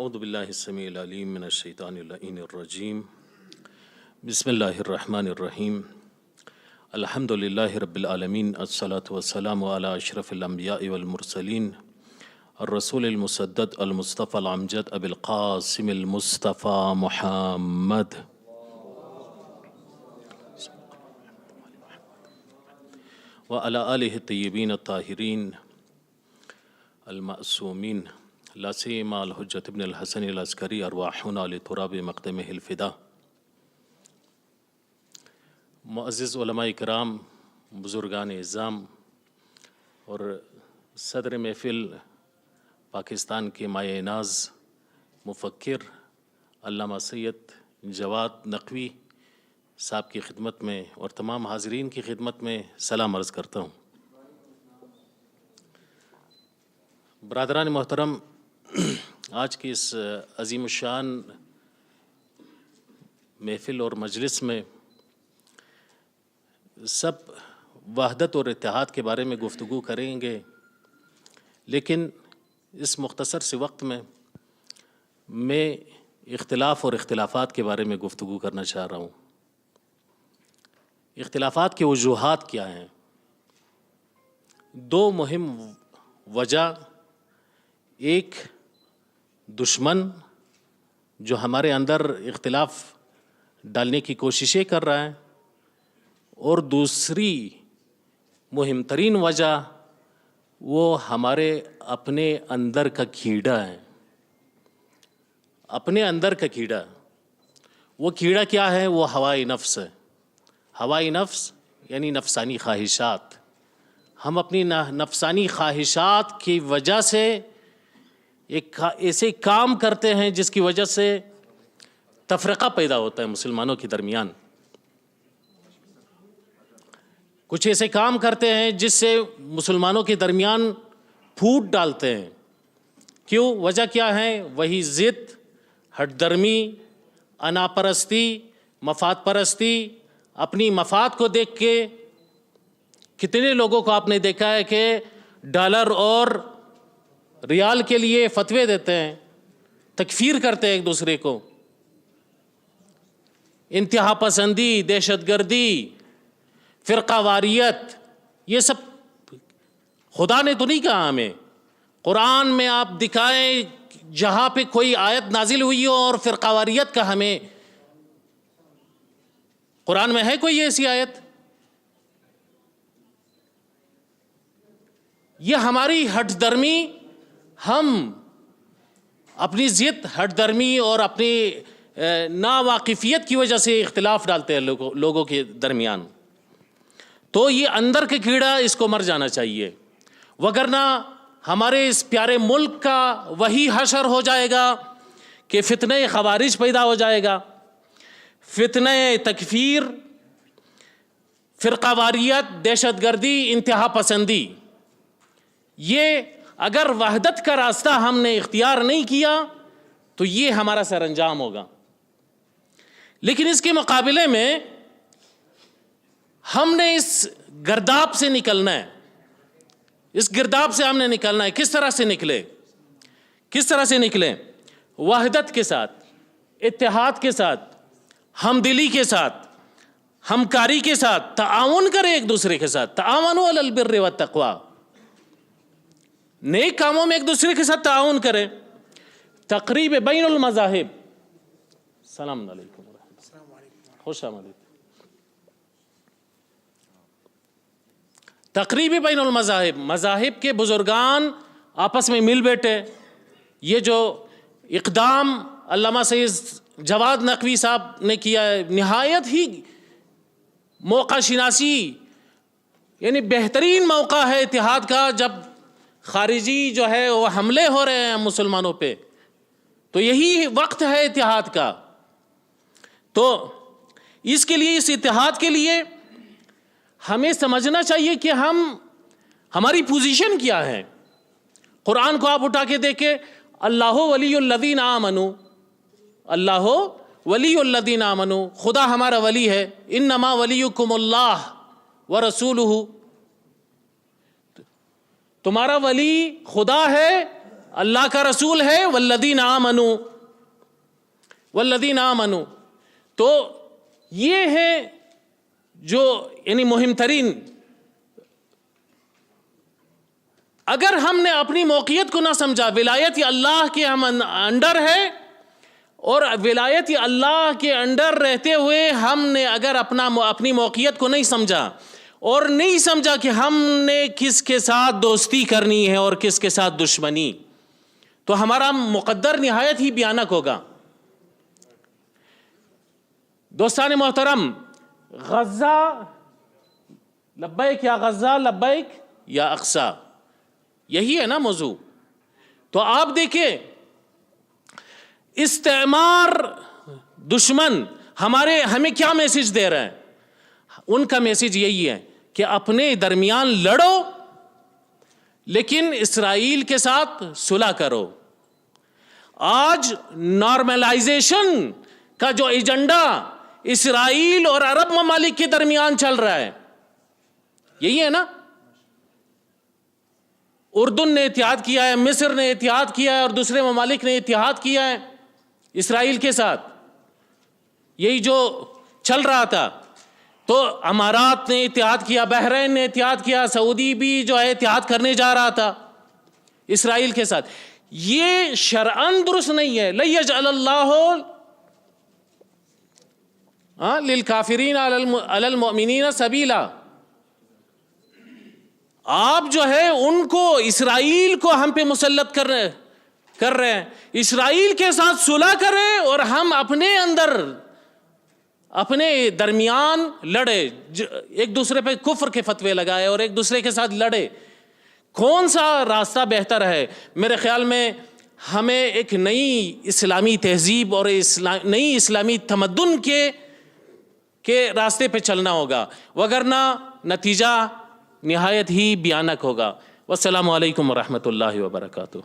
اعوذ باللہ السمیع العلیم من الشیطان اللعین الرجیم بسم اللہ الرحمن الرحیم الحمد للہ رب العالمین الصلاة والسلام علی اشرف الانبیاء والمرسلین الرسول المسدد المصطفى الامجد ابی القاسم المصطفى محمد وعلی آلہ الطیبین الطاہرین المعصومین لا سیما الحجۃ ابن الحسن العسکری ارواحنا لتراب مقدمہ الفدا۔ معزز علماء کرام، بزرگان اعظام اور صدر محفل پاکستان کے مایہ ناز مفکر علامہ سید جواد نقوی صاحب کی خدمت میں اور تمام حاضرین کی خدمت میں سلام عرض کرتا ہوں۔ برادران محترم، آج کی اس عظیم الشان محفل اور مجلس میں سب وحدت اور اتحاد کے بارے میں گفتگو کریں گے، لیکن اس مختصر سے وقت میں اختلاف اور اختلافات کے بارے میں گفتگو کرنا چاہ رہا ہوں۔ اختلافات کے وجوہات کیا ہیں؟ دو مہم وجہ، ایک دشمن جو ہمارے اندر اختلاف ڈالنے کی کوششیں کر رہا ہے، اور دوسری مہم ترین وجہ وہ ہمارے اپنے اندر کا کیڑا ہے۔ اپنے اندر کا کیڑا، وہ کیڑا کیا ہے؟ وہ ہوائے نفس ہے۔ ہوائے نفس یعنی نفسانی خواہشات۔ ہم اپنی نفسانی خواہشات کی وجہ سے ایک ایسے کام کرتے ہیں جس کی وجہ سے تفرقہ پیدا ہوتا ہے مسلمانوں کے درمیان۔ کچھ ایسے کام کرتے ہیں جس سے مسلمانوں کے درمیان پھوٹ ڈالتے ہیں۔ کیوں؟ وجہ کیا ہے؟ وہی ضد، ہٹ درمی، انا پرستی، مفاد پرستی، اپنی مفاد کو دیکھ کے۔ کتنے لوگوں کو آپ نے دیکھا ہے کہ ڈالر اور ریال کے لیے فتوے دیتے ہیں، تکفیر کرتے ہیں ایک دوسرے کو۔ انتہا پسندی، دہشت گردی، فرقہ واریت، یہ سب خدا نے تو نہیں کہا ہمیں۔ قرآن میں آپ دکھائیں جہاں پہ کوئی آیت نازل ہوئی ہو اور فرقہ واریت کا ہمیں، قرآن میں ہے کوئی ایسی آیت؟ یہ ہماری ہٹ درمی، ہم اپنی ضد، ہٹ درمی اور اپنی ناواقفیت کی وجہ سے اختلاف ڈالتے ہیں لوگوں کے درمیان۔ تو یہ اندر کے کیڑا، اس کو مر جانا چاہیے، وگرنہ ہمارے اس پیارے ملک کا وہی حشر ہو جائے گا کہ فتنہ خوارج پیدا ہو جائے گا، فتنہ تکفیر، فرقہ واریت، دہشت گردی، انتہا پسندی۔ یہ اگر وحدت کا راستہ ہم نے اختیار نہیں کیا تو یہ ہمارا سر انجام ہوگا۔ لیکن اس کے مقابلے میں ہم نے اس گرداب سے نکلنا ہے۔ اس گرداب سے ہم نے نکلنا ہے۔ کس طرح سے نکلے؟ کس طرح سے نکلیں؟ وحدت کے ساتھ، اتحاد کے ساتھ، ہمدلی کے ساتھ، ہمکاری کے ساتھ، تعاون کریں ایک دوسرے کے ساتھ۔ تعاونوا علی البر والتقوی، نیک کاموں میں ایک دوسرے کے ساتھ تعاون کریں۔ تقریب بین المذاہب، السلام علیکم ورحمۃ اللہ، خوش آمدید۔ تقریب بین المذاہب، مذاہب کے بزرگان آپس میں مل بیٹھے۔ یہ جو اقدام علامہ سید جواد نقوی صاحب نے کیا ہے، نہایت ہی موقع شناسی، یعنی بہترین موقع ہے اتحاد کا۔ جب خارجی جو ہے وہ حملے ہو رہے ہیں مسلمانوں پہ، تو یہی وقت ہے اتحاد کا۔ تو اس کے لیے، اس اتحاد کے لیے ہمیں سمجھنا چاہیے کہ ہماری پوزیشن کیا ہے۔ قرآن کو آپ اٹھا کے دیکھیں، اللہ ولی الذین آمنوا، اللہ ولی الذین آمنوا، خدا ہمارا ولی ہے۔ انما ولیکم اللہ ورسولہ، تمہارا ولی خدا ہے، اللہ کا رسول ہے والذین آمنوا، والذین آمنوا. تو یہ ہے جو یعنی مہم ترین. اگر ہم نے اپنی موقعیت کو نہ سمجھا، ولایت اللہ کے ہم انڈر ہے، اور ولایت اللہ کے انڈر رہتے ہوئے ہم نے اگر اپنی موقعیت کو نہیں سمجھا اور نہیں سمجھا کہ ہم نے کس کے ساتھ دوستی کرنی ہے اور کس کے ساتھ دشمنی، تو ہمارا مقدر نہایت ہی بھیانک ہوگا. دوستان محترم، غزہ لبیک یا غزہ، لبیک یا اقصی، یہی ہے نا موضوع. تو آپ دیکھیں استعمار دشمن ہمیں کیا میسج دے رہے ہیں؟ ان کا میسج یہی ہے کہ اپنے درمیان لڑو لیکن اسرائیل کے ساتھ صلح کرو. آج نارملائزیشن کا جو ایجنڈا اسرائیل اور عرب ممالک کے درمیان چل رہا ہے، یہی ہے نا. اردن نے اتحاد کیا ہے، مصر نے اتحاد کیا ہے، اور دوسرے ممالک نے اتحاد کیا ہے اسرائیل کے ساتھ. یہی جو چل رہا تھا. تو امارات نے اتحاد کیا، بحرین نے اتحاد کیا، سعودی بھی جو ہے اتحاد کرنے جا رہا تھا اسرائیل کے ساتھ. یہ شرعاً درست نہیں ہے. لَيَجْعَلَ اللَّهُ لِلْكَافِرِينَ عَلَى الْمُؤْمِنِينَ سَبِيلًا. آپ جو ہے ان کو، اسرائیل کو ہم پہ مسلط کر رہے ہیں. اسرائیل کے ساتھ صلح کریں اور ہم اپنے اندر اپنے درمیان لڑے، ایک دوسرے پہ کفر کے فتوے لگائے اور ایک دوسرے کے ساتھ لڑے. کون سا راستہ بہتر ہے؟ میرے خیال میں ہمیں ایک نئی اسلامی تہذیب اور نئی اسلامی تمدن کے راستے پہ چلنا ہوگا، وگرنہ نتیجہ نہایت ہی بھیانک ہوگا. والسلام علیکم ورحمۃ اللہ وبرکاتہ.